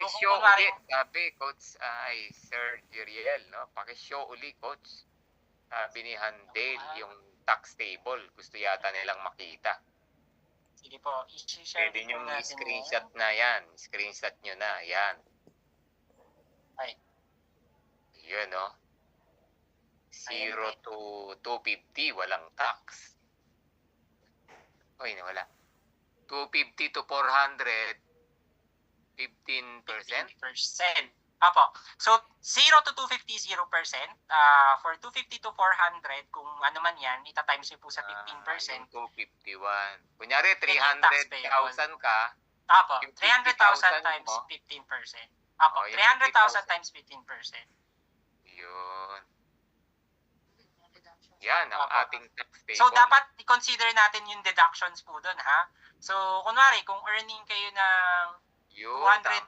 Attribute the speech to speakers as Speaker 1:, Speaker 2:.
Speaker 1: Pakishow uli, sabi Coach Sir Jeriel, no? Pakishow uli, Coach. Sabi ni Handel, yung tax table, gusto yata nilang makita.
Speaker 2: Sige po, i-share
Speaker 1: din yung
Speaker 2: natin
Speaker 1: screenshot na yan. Screenshot nyo na, yan.
Speaker 2: Ay.
Speaker 1: Yun, no? 0 to 250, walang tax. Uy, wala. 250 to 400, 15%?
Speaker 2: 15%. Apo. So, 0 to 250, 0%. For 250 to 400, kung ano man yan, itatimes nyo po sa 15%.
Speaker 1: Yung 251. Kunyari, 300,000 ka.
Speaker 2: Apo. 300,000 times 15%. Apo. 300,000 times 15%.
Speaker 1: Yun. Yan ang ating tax table.
Speaker 2: So, dapat i-consider natin yung deductions po doon, ha? So, kunwari, kung earning kayo ng 200,000